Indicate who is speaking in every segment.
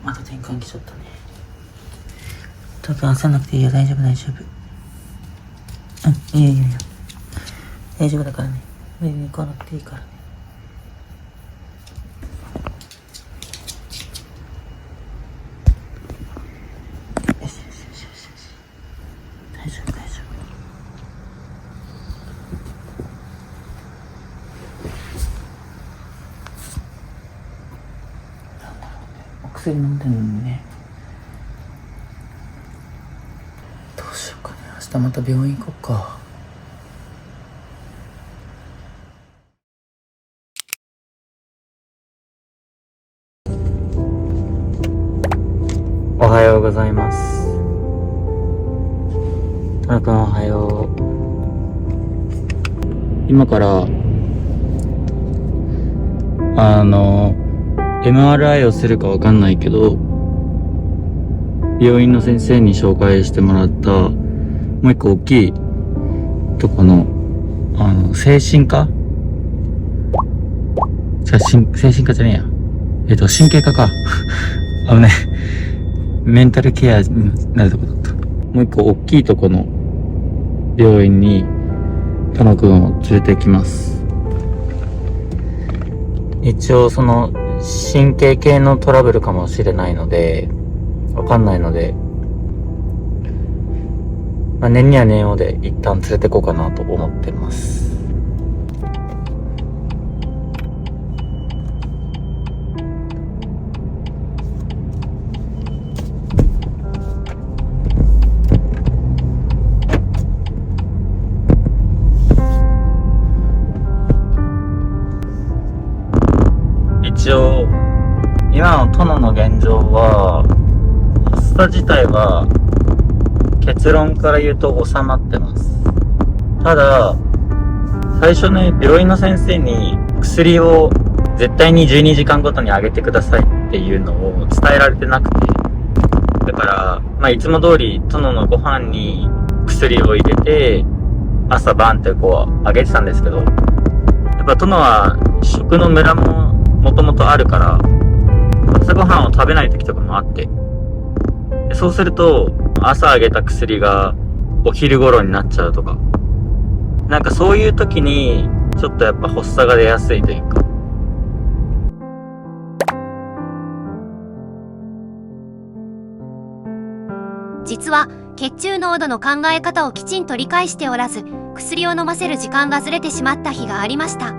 Speaker 1: また転換来ちゃったね。多分焦らなくていいよ。大丈夫大丈夫。いいよ大丈夫だからね。上に行かなくていいからね。よし大丈夫お薬飲んでるのにね。どうしようかね。明日また病院行こっか。おはようございます。トラくんおはよう。今からMRI をするかわかんないけど、病院の先生に紹介してもらったもう一個大きいとこの精神科精神科じゃねえや、神経科かねメンタルケアになるとこだった。もう一個大きいとこの病院にトノくんを連れてきます。一応その神経系のトラブルかもしれないので、わかんないので、念には念をで一旦連れてこうかなと思ってます。一応今の殿の現状は、発作自体は結論から言うと収まってます。ただ最初ね、病院の先生に薬を絶対に12時間ごとにあげてくださいっていうのを伝えられてなくて、だからいつも通り殿のご飯に薬を入れて朝晩ってあげてたんですけど、やっぱ殿は食のムラももともとあるから、朝ごはんを食べない時とかもあって、そうすると朝あげた薬がお昼頃になっちゃうとか、そういう時にちょっとやっぱ発作が出やすいというか。
Speaker 2: 実は血中濃度の考え方をきちんと理解しておらず、薬を飲ませる時間がずれてしまった日がありました。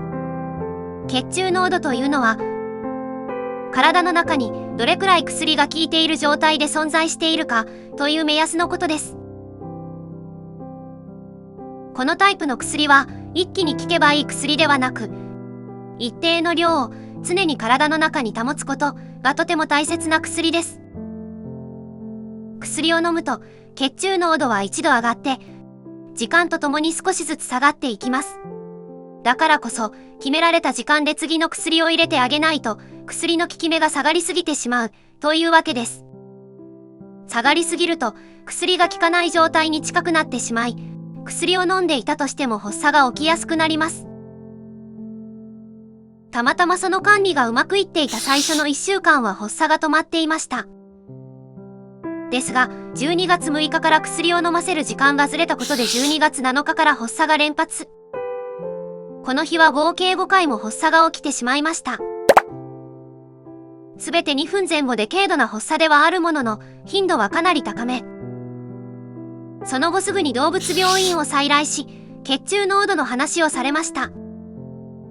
Speaker 2: 血中濃度というのは、体の中にどれくらい薬が効いている状態で存在しているかという目安のことです。このタイプの薬は一気に効けばいい薬ではなく、一定の量を常に体の中に保つことがとても大切な薬です。薬を飲むと血中濃度は一度上がって、時間とともに少しずつ下がっていきます。だからこそ決められた時間で次の薬を入れてあげないと、薬の効き目が下がりすぎてしまうというわけです。下がりすぎると薬が効かない状態に近くなってしまい、薬を飲んでいたとしても発作が起きやすくなります。たまたまその管理がうまくいっていた最初の1週間は発作が止まっていました。ですが、12月6日から薬を飲ませる時間がずれたことで12月7日から発作が連発。この日は合計5回も発作が起きてしまいました。すべて2分前後で軽度な発作ではあるものの、頻度はかなり高め。その後すぐに動物病院を再来し、血中濃度の話をされました。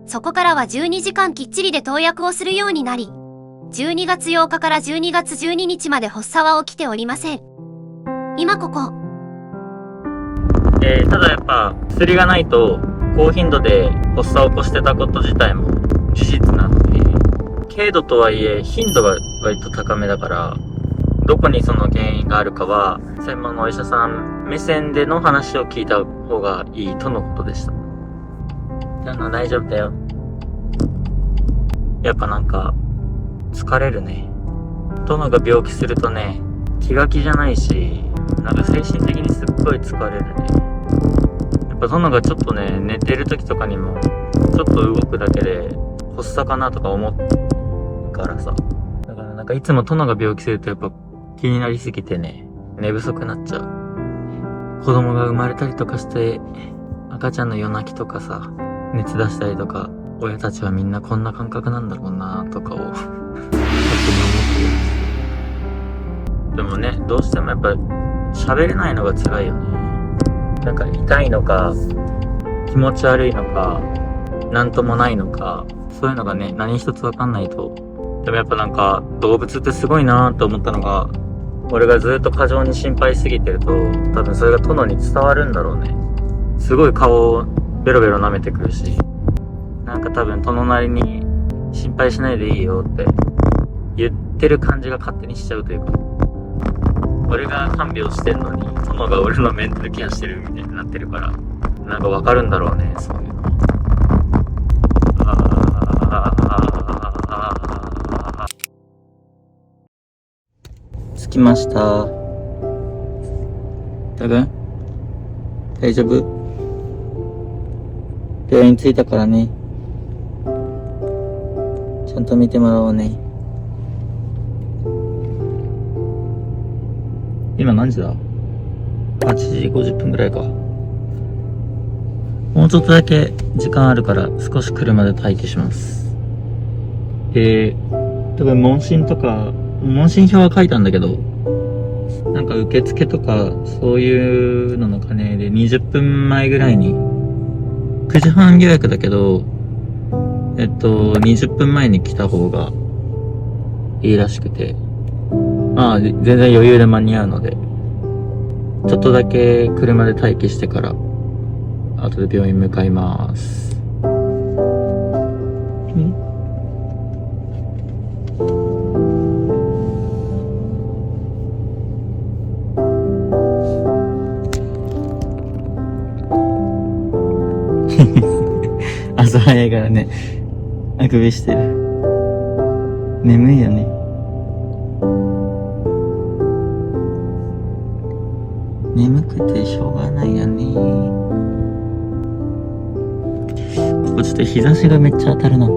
Speaker 2: そこからは12時間きっちりで投薬をするようになり、12月8日から12月12日まで発作は起きておりません。今ここ。
Speaker 1: ただやっぱ薬がないと高頻度で発作を起こしてたこと自体も事実なので、軽度とはいえ頻度が割と高めだから、どこにその原因があるかは専門のお医者さん目線での話を聞いた方がいいとのことでした。大丈夫だよ。やっぱ疲れるね。殿が病気するとね、気が気じゃないし、精神的にすっごい疲れるね。やっぱ殿がちょっとね、寝てる時とかにもちょっと動くだけで発作かなとか思うからさ。だからかいつも殿が病気するとやっぱ気になりすぎてね、寝不足になっちゃう。子供が生まれたりとかして、赤ちゃんの夜泣きとかさ、熱出したりとか、親たちはみんなこんな感覚なんだろうなとかを勝手に思ってる。でもね、どうしてもやっぱ喋れないのが辛いよね。なんか痛いのか、気持ち悪いのか、なんともないのか、そういうのがね、何一つわかんないと。でもやっぱなんか動物ってすごいなと思ったのが、俺がずっと過剰に心配しすぎてると、多分それが殿に伝わるんだろうね。すごい顔をベロベロ舐めてくるし、なんか多分殿なりに心配しないでいいよって言ってる感じが勝手にしちゃうというか、俺が看病してんのに殿が俺のメンタルケアしてるみたいになってるから、なんかわかるんだろうね、そういうの。着きました。たぶん大丈夫？病院着いたからね。ちゃんと見てもらおうね。今何時だ？ 8 時50分ぐらいか。もうちょっとだけ時間あるから少し車で待機します。多分問診票は書いたんだけど、なんか受付とかそういうのの兼ねで20分前ぐらいに、9時半予約だけど、20分前に来た方がいいらしくて、まあ全然余裕で間に合うので、ちょっとだけ車で待機してから後で病院向かいます。朝早いからね、あくびしてる。眠いよね。眠くてしょうがないよね。ここちょっと日差しがめっちゃ当たるな。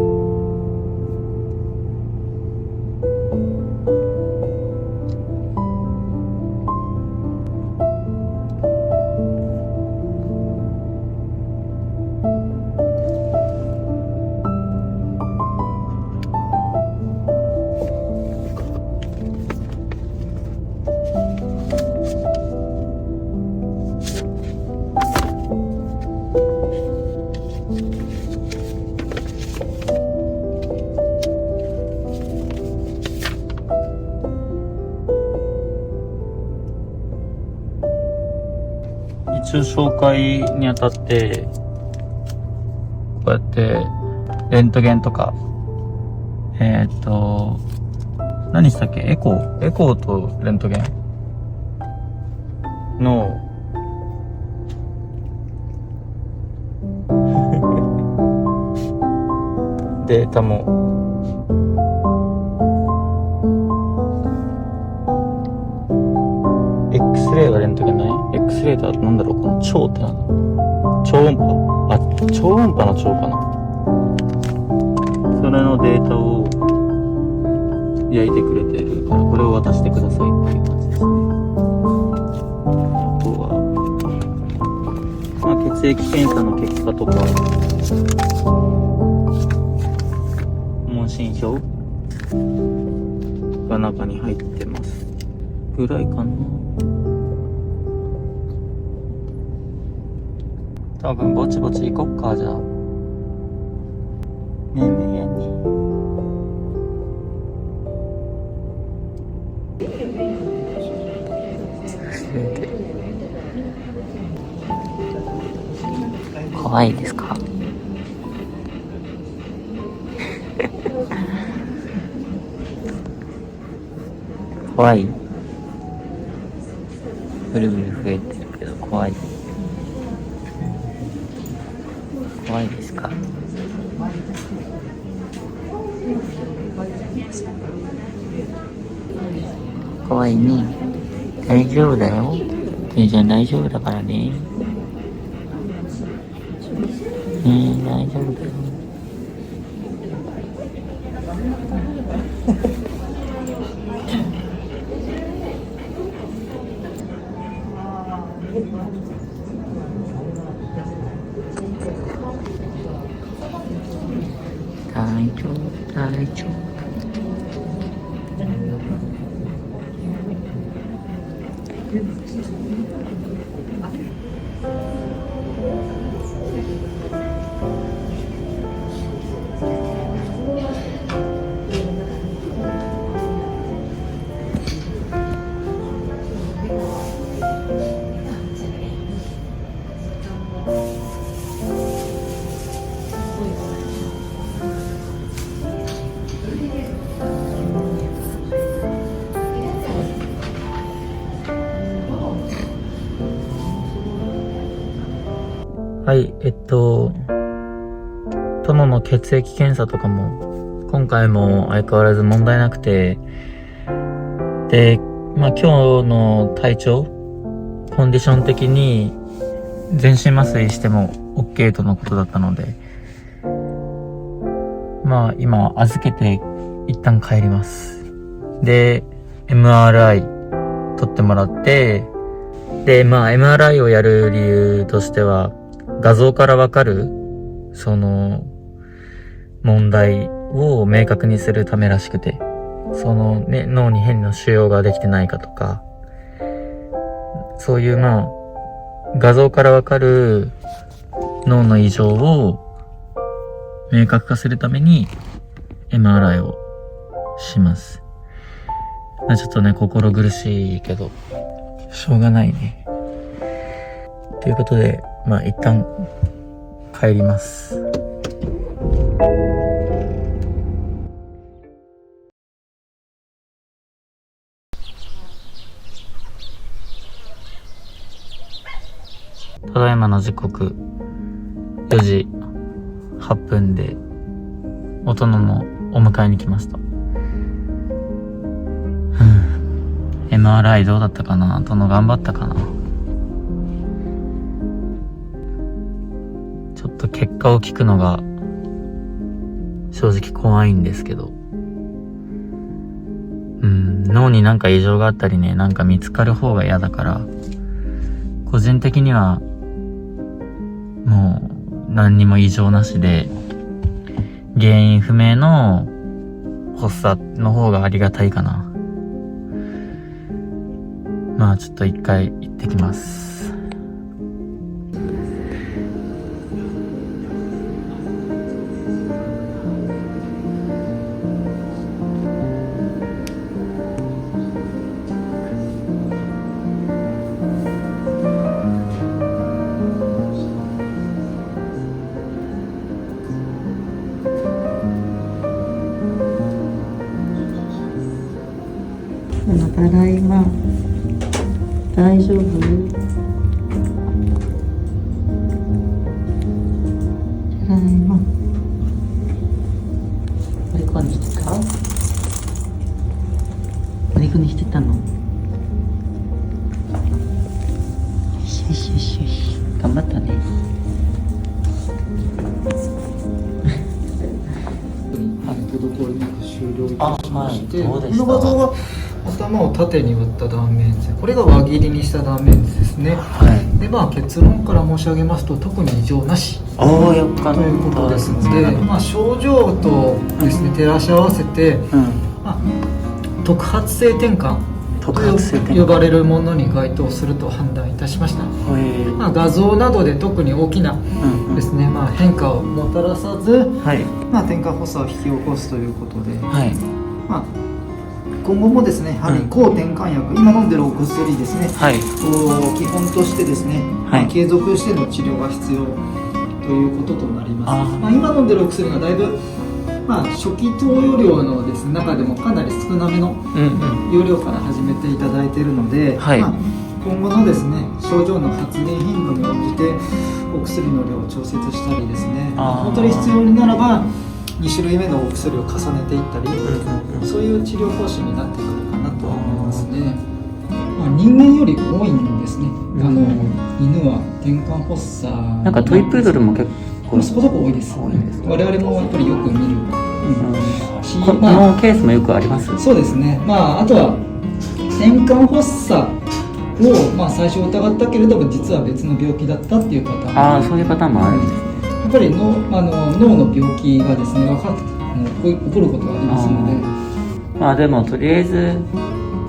Speaker 1: 一応紹介にあたって、こうやってレントゲンとか、何したっけ？エコーとレントゲンのデータもX-レイがレントゲンない？ X-レイとあとなんだろう、この超ってなんだ？超音波？超音波の超かな？それのデータを焼いてくれてるから、これを渡してくださいっていう感じですね。あとは、まあ、血液検査の結果とか、問診票が中に入ってますぐらいかな。多分ぼちぼち行こっか。じゃあ眠いやね。怖いですか？怖い？ブルブル増えてるけど怖い？怖いですか？怖いね。大丈夫だよ。姉ちゃん大丈夫だからね。大丈夫だよ。大丈夫大丈夫。はい、殿の血液検査とかも、今回も相変わらず問題なくて、で、まあ今日の体調、コンディション的に、全身麻酔しても OK とのことだったので、まあ今預けて一旦帰ります。で、MRI 取ってもらって、で、まあ MRI をやる理由としては、画像からわかる、その、問題を明確にするためらしくて、そのね、脳に変な腫瘍ができてないかとか、そういうまあ、画像からわかる脳の異常を明確化するために MRI をします。ちょっとね、心苦しいけど、しょうがないね。ということで、まあ一旦帰ります。ただいまの時刻4時8分でお殿のお迎えに来ました。MRI どうだったかな？殿頑張ったかな？ちょっと結果を聞くのが正直怖いんですけど、脳になんか異常があったりね、なんか見つかる方が嫌だから、個人的にはもう何にも異常なしで、原因不明の発作の方がありがたいかな。まあちょっと一回行ってきます。ただいま。大丈夫？ただいま。おでこにしてた？おでこにしてたの？よしよしよしよし。頑張ったね。
Speaker 3: 滞りなく終了いたしまして、
Speaker 1: はい、
Speaker 3: この画像は頭を縦に割った断面図、これが輪切りにした断面図ですね。
Speaker 1: はい。
Speaker 3: で、まあ結論から申し上げますと、特に異常なし
Speaker 1: よかった
Speaker 3: ということですので、まあ症状とですね照らし合わせて、まあ、特発性転換と呼ばれるものに該当すると判断いたしました。まあ、画像などで特に大きなですね、まあ、変化をもたらさず、まあ、転換発作を引き起こすということで、まあ、今後もですね、やはり抗転換薬、今飲んでるお薬ですね、基本としてですね、まあ、継続しての治療が必要ということとなります。まあ、今飲んでるお薬がだいぶ、まあ、初期投与量のですね、中でもかなり少なめの容量から始めていただいているので、まあ、今後のですね症状の発現頻度に応じてお薬の量を調節したりですね、本当に必要にならば2種類目のお薬を重ねていったり、そういう治療方針になってくるかなと思いますね。まあ、人間より多いんですね。犬は転換発作
Speaker 1: なんかトイプードルも結構
Speaker 3: そこそこ多いです。我々もやっぱりよく見る。
Speaker 1: このケースもよくあります。
Speaker 3: そうですね。まああとは転換発作をまあ最初疑ったけれども実は別の病気だったっていうパターン。
Speaker 1: そういうパターンもあるんですね。
Speaker 3: やっぱり脳の病気がですね分かっ起こることがありますので、
Speaker 1: まあでもとりあえず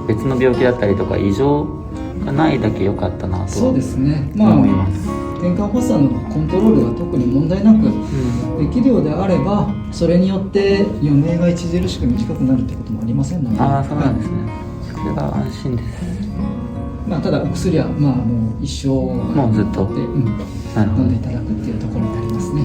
Speaker 1: 別の病気だったりとか異常がないだけ良かったなと
Speaker 3: そうですね、
Speaker 1: 思います。
Speaker 3: 転換発作のコントロールが特に問題なくできるようであれば、それによって余命が著しく短くなるということもありませんので。
Speaker 1: ああ、そうなんですね。それが安心です。
Speaker 3: ただお薬はもう一生
Speaker 1: もうずっと
Speaker 3: 飲んでいただくっていうところになりますね。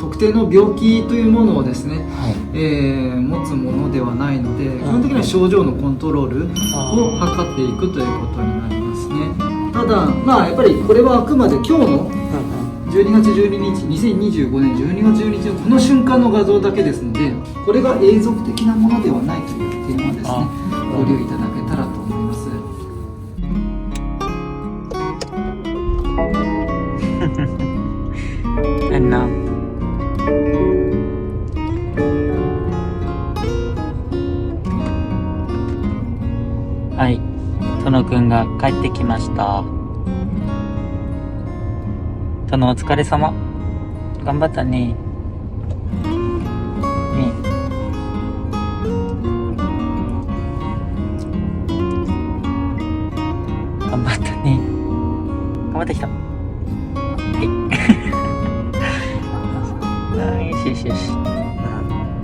Speaker 3: 特定の病気というものをですね、持つものではないので、基本的には症状のコントロールを図っていくということになりますね。ただやっぱりこれはあくまで今日の12月12日2025年12月12日のこの瞬間の画像だけですので、これが永続的なものではないという点はですね、ご留意いただけたらと思います。
Speaker 1: はい、殿くんが帰ってきました。殿お疲れ様。頑張ったね。頑張ったね。頑張ってきた。はい。よしよしよし。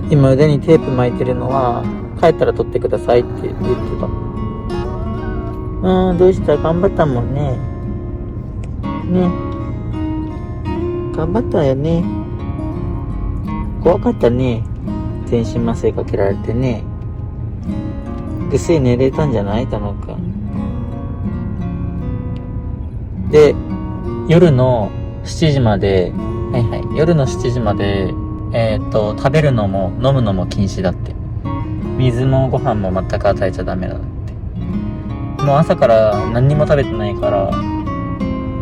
Speaker 1: 今腕にテープ巻いてるのは帰ったら取ってくださいって言ってた。どうした頑張ったもんね。頑張ったよね。怖かったね。全身麻酔かけられてね。ぐっすり寝れたんじゃない楽くん。で、夜の7時まで、夜の7時まで、食べるのも飲むのも禁止だって。水もご飯も全く与えちゃダメだって。もう朝から何にも食べてないから、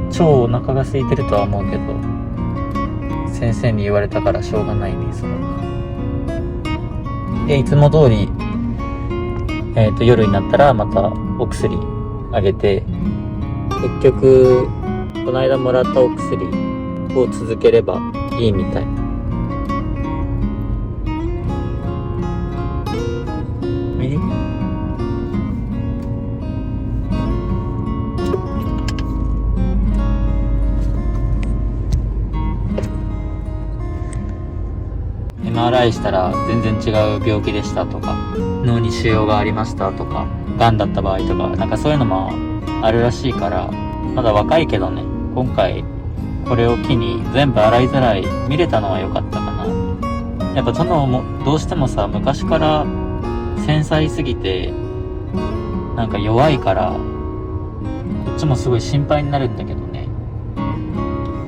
Speaker 1: 超お腹が空いてるとは思うけど、先生に言われたからしょうがないね、それは。で、いつも通り、夜になったらまたお薬あげて、結局、この間もらったお薬を続ければいいみたい。MRI したら全然違う病気でしたとか、脳に腫瘍がありましたとか、癌だった場合とか、なんかそういうのもあるらしいから、まだ若いけどね、今回これを機に全部洗いざらい見れたのは良かったかな。やっぱ殿もどうしてもさ、昔から繊細すぎてなんか弱いから、こっちもすごい心配になるんだけどね。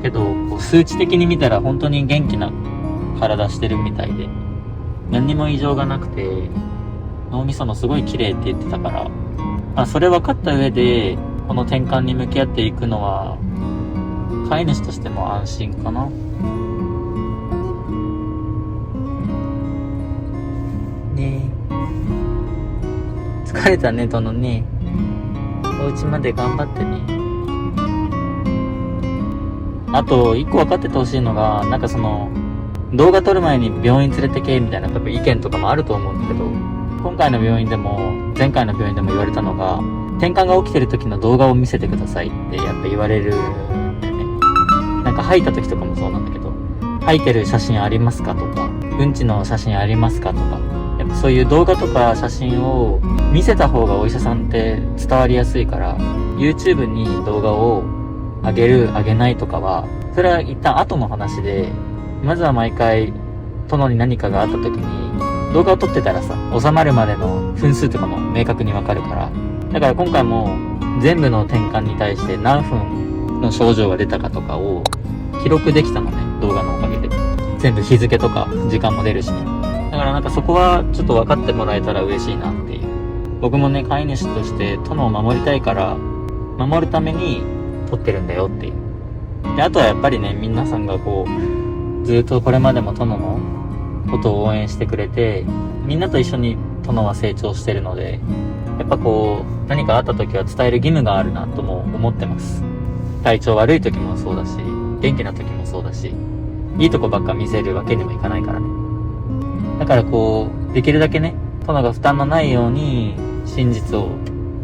Speaker 1: けどこう数値的に見たら本当に元気な体してるみたいで、何にも異常がなくて、脳みそもすごい綺麗って言ってたから、それ分かった上でこの転換に向き合っていくのは飼い主としても安心かな。ねえ、疲れたね殿ね。お家まで頑張ってね。あと一個分かっててほしいのが、なんかその動画撮る前に病院連れてけみたいな多分意見とかもあると思うんだけど、今回の病院でも前回の病院でも言われたのが、転換が起きてる時の動画を見せてくださいってやっぱ言われるんだよね。なんか吐いた時とかもそうなんだけど、吐いてる写真ありますかとか、うんちの写真ありますかとか、やっぱそういう動画とか写真を見せた方がお医者さんって伝わりやすいから、 YouTube に動画を上げる上げないとかはそれは一旦後の話で、まずは毎回殿に何かがあった時に動画を撮ってたらさ、収まるまでの分数とかも明確にわかるから、だから今回も全部の転換に対して何分の症状が出たかとかを記録できたのね、動画のおかげで。全部日付とか時間も出るしね。だからなんかそこはちょっと分かってもらえたら嬉しいなっていう。僕もね、飼い主として殿を守りたいから、守るために撮ってるんだよっていう。で、あとはやっぱりね、皆さんがこうずっとこれまでも殿のことを応援してくれて、みんなと一緒に殿は成長してるので、やっぱこう何かあった時は伝える義務があるなとも思ってます。体調悪い時もそうだし、元気な時もそうだし、いいとこばっか見せるわけにもいかないからね。だからこう、できるだけね、殿が負担のないように、真実を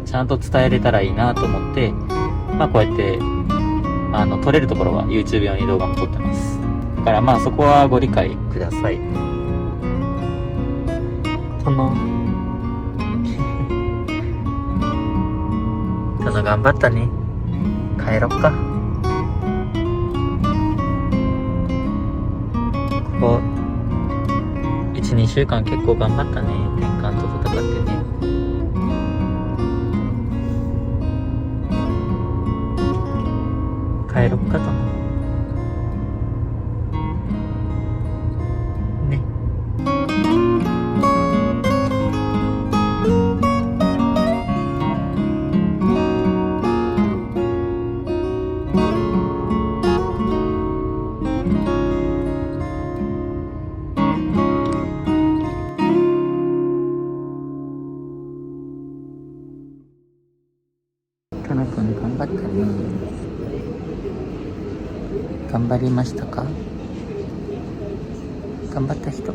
Speaker 1: ちゃんと伝えれたらいいなと思って、まあこうやって、撮れるところは YouTube 用に動画も撮ってます。だからまあそこはご理解ください。殿頑張ったね。帰ろっか。ここ、1、2週間結構頑張ったね。転換と戦ってね。帰ろっかとね。トノくん頑張ったね。頑張りましたか？頑張った人。